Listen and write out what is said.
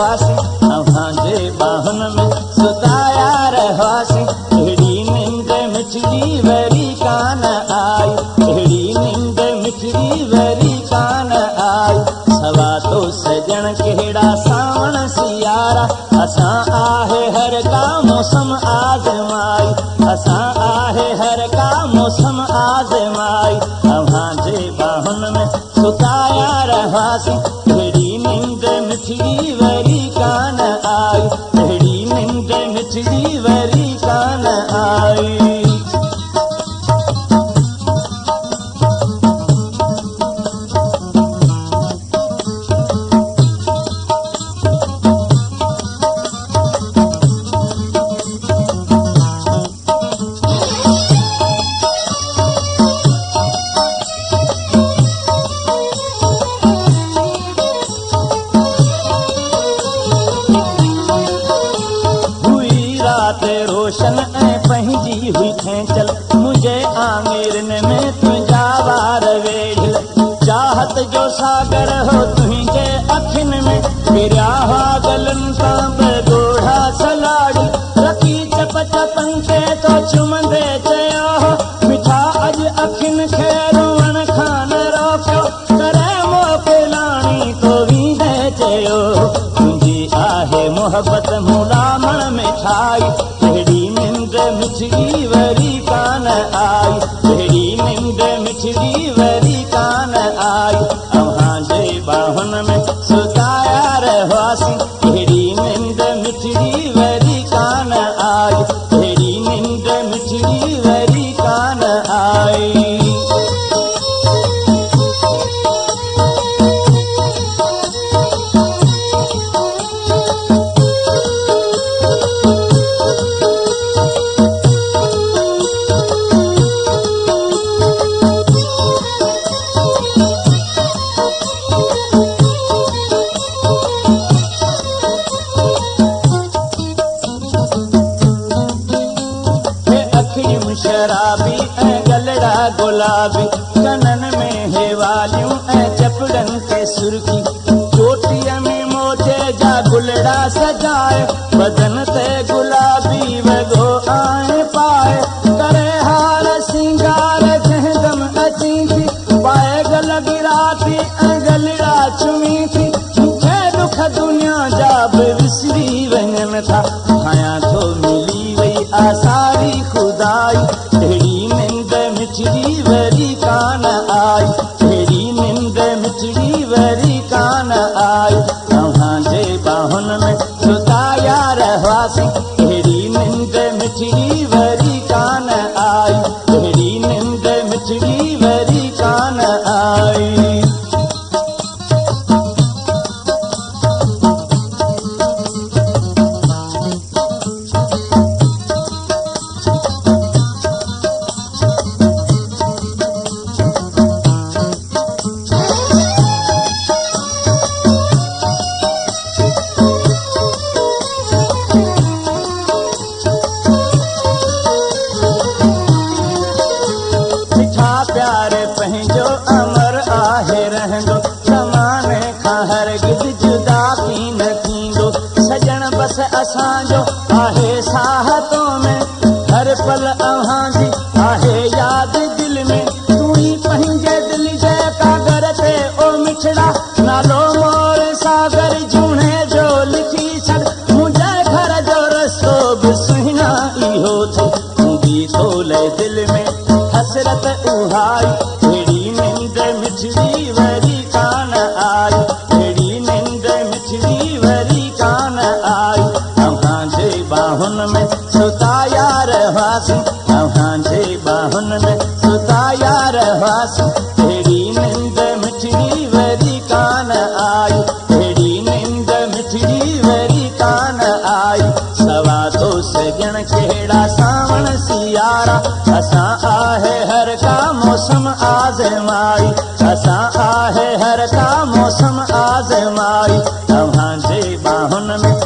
रहवासी अव्हांजे बाहुन में सुताया रहवासी अहिड़ी निंड मिठड़ी वरी कान आई अहिड़ी निंड मिठड़ी वरी कान आई सवा तो सजण कहिड़ा सावण सियारा असां आहे हर का मौसम आज़माई असां आहे हर का मौसम आज़माई अव्हांजे बाहुन में सुताया रहवासी अहिड़ी निंड मिठड़ी वरी कान आई अहिड़ी निंड मिठड़ी वरी कान आई रोशन ऐं पंहिंजी हुई खेचल मुंहिंजे आंगेरन में तुंहिंजा वार वेढ़ियल चाहत जो सागर हो तुंहिंजे अखियुनि में फिरिया हुआ गलनि तां बि ॻोढ़ा सलाड़ रखी चप चपनि खे तो चुमंदे चयो हो मिठा अॼु अखियुनि खे रोअण खां न रोकियो करे मोकिलाणी तो वींदे चयो तुंहिंजी आहे मोहबत मुलामण में ठाही मिठड़ी वरी कान आई अहिड़ी निंड मिठड़ी वरी कान आई अव्हांजे बाहुन में सुताया रहवासी अहिड़ी निंड मिठड़ी वरी कान आई अहिड़ी निंड मिठड़ी वरी कान आई शराबी ऐं गलड़ा गुलाबी कनन में हेवालियूं ऐं चपड़न के सुर्खी चोटीअ में मोचे जा गुलड़ा सजाए बदन ते गुलाबी वॻो आए पाए करे हार सिंगार जंहिंदम अची थी पाए गल गिराती ऐं गलड़ा चुमी थी मूंखे दुख दुनिया जा बि विसरी वञनि था आहियां थो मिली वई आसारी खुदाई अहिड़ी निंड मिठड़ी वरी कान आई अहिड़ी निंड मिठड़ी वरी कान आई अव्हांजे बाहुन में सुताया रहवासी अहिड़ी निंड मिठड़ी वरी कान आई अहिड़ी निंड मिठड़ी वरी कान आई प्यार पंहिंजो अमर आहे रहंदो ज़माने खां हरगिज़ जुदा थी न थींदो सजण बस असांजो आहे साहतो में हर पल अव्हांजी आहे यादि दिलि में तूं ई पंहिंजे दिलि जे कागर ते ओ मिठड़ा नालो मोर सागर जूणे जो लिखी छॾ मुंहिंजे घर जो रस्तो बि सुहिणा इहो थो हूंदी थोले दिलि में हसरत उहाई अहिड़ी निंड मिठड़ी वरी कान आई अहिड़ी निंड मिठड़ी वरी कान आई अव्हांजे बाहुन में सुताया रहवासी अव्हांजे बाहुन में सुताया रहवासी अहिड़ी निंड मिठड़ी वरी कान आई अहिड़ी निंड मिठड़ी वरी कान आई सवा तो सजण कहिड़ा सावण सियारा असां आहे हर का मौसम आज़माई असां आहे हर का मौसम आज़माई अव्हांजे बाहुन में